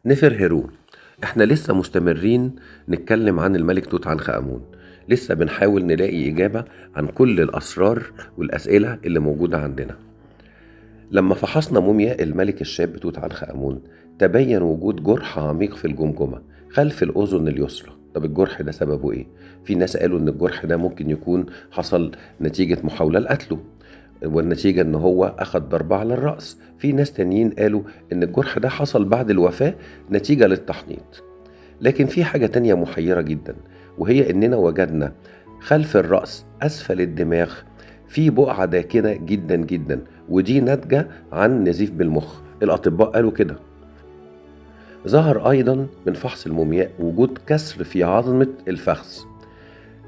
نفرهرو. احنا لسه مستمرين نتكلم عن الملك توت عنخ آمون. لسه بنحاول نلاقي إجابة عن كل الأسرار والأسئلة اللي موجودة عندنا. لما فحصنا موميا الملك الشاب توت عنخ آمون تبين وجود جرح عميق في الجمجمة خلف الأذن اليسرى. طب الجرح ده سببه ايه؟ في ناس قالوا ان الجرح ده ممكن يكون حصل نتيجة محاولة لقتله، والنتيجة ان هو اخد ضربة على الرأس. في ناس تانيين قالوا ان الجرح ده حصل بعد الوفاة نتيجة للتحنيط. لكن في حاجة تانية محيرة جدا، وهي اننا وجدنا خلف الرأس اسفل الدماغ في بقعة داكنة جدا جدا، ودي ناتجة عن نزيف بالمخ. الأطباء قالوا كده. ظهر أيضا من فحص المومياء وجود كسر في عظمة الفخذ.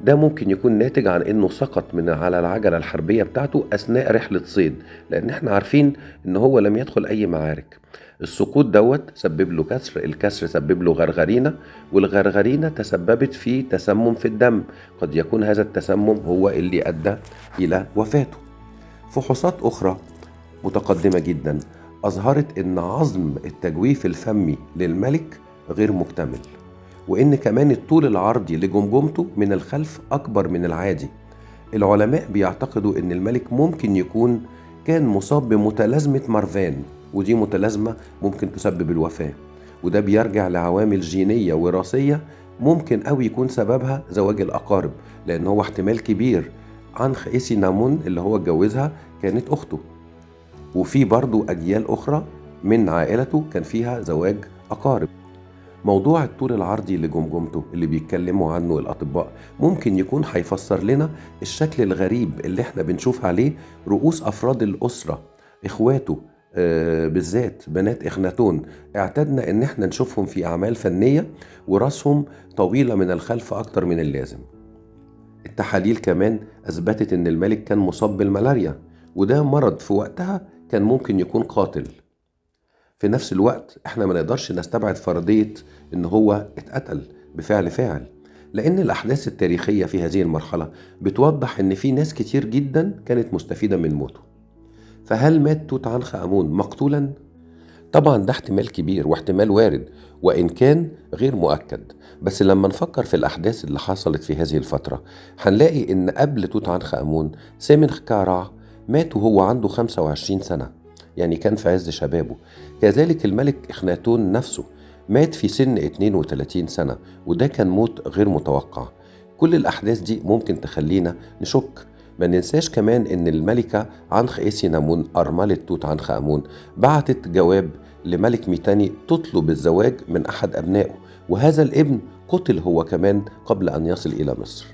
ده ممكن يكون ناتج عن انه سقط من على العجلة الحربية بتاعته اثناء رحلة صيد، لان احنا عارفين ان هو لم يدخل اي معارك. السقوط دوت سبب له كسر، الكسر سبب له غرغرينة، والغرغرينة تسببت في تسمم في الدم. قد يكون هذا التسمم هو اللي ادى الى وفاته. فحوصات اخرى متقدمة جدا اظهرت ان عظم التجويف الفمي للملك غير مكتمل، وإن كمان الطول العرضي لجمجمته من الخلف أكبر من العادي. العلماء بيعتقدوا إن الملك ممكن يكون كان مصاب بمتلازمة مارفان، ودي متلازمة ممكن تسبب الوفاة، وده بيرجع لعوامل جينية وراثية ممكن أوي يكون سببها زواج الأقارب، لأن هو احتمال كبير عنخ إيسي نامون اللي هو اتجوزها كانت أخته، وفي برضو أجيال أخرى من عائلته كان فيها زواج أقارب. موضوع الطول العرضي لجمجمته اللي بيتكلموا عنه الأطباء ممكن يكون هيفسر لنا الشكل الغريب اللي احنا بنشوف عليه رؤوس أفراد الأسرة، إخواته، بالذات بنات إخناتون. اعتدنا إن احنا نشوفهم في أعمال فنية وراسهم طويلة من الخلف أكتر من اللازم. التحاليل كمان أثبتت إن الملك كان مصاب بالملاريا، وده مرض في وقتها كان ممكن يكون قاتل. في نفس الوقت احنا ما نقدرش نستبعد فرضية ان هو اتقتل بفعل فاعل، لان الاحداث التاريخية في هذه المرحلة بتوضح ان في ناس كتير جدا كانت مستفيدة من موته. فهل مات توت عنخ آمون مقتولا؟ طبعا ده احتمال كبير واحتمال وارد، وإن كان غير مؤكد. بس لما نفكر في الأحداث اللي حصلت في هذه الفترة هنلاقي إن قبل توت عنخ آمون سيمنخ كارع مات وهو عنده 25 سنة، يعني كان في عز شبابه. كذلك الملك إخناتون نفسه مات في سن 32 سنة، وده كان موت غير متوقع. كل الأحداث دي ممكن تخلينا نشك. ما ننساش كمان إن الملكة عنخ إيسي نامون أرملة توت عنخ آمون بعتت جواب لملك ميتاني تطلب الزواج من أحد أبنائه، وهذا الابن قتل هو كمان قبل أن يصل إلى مصر.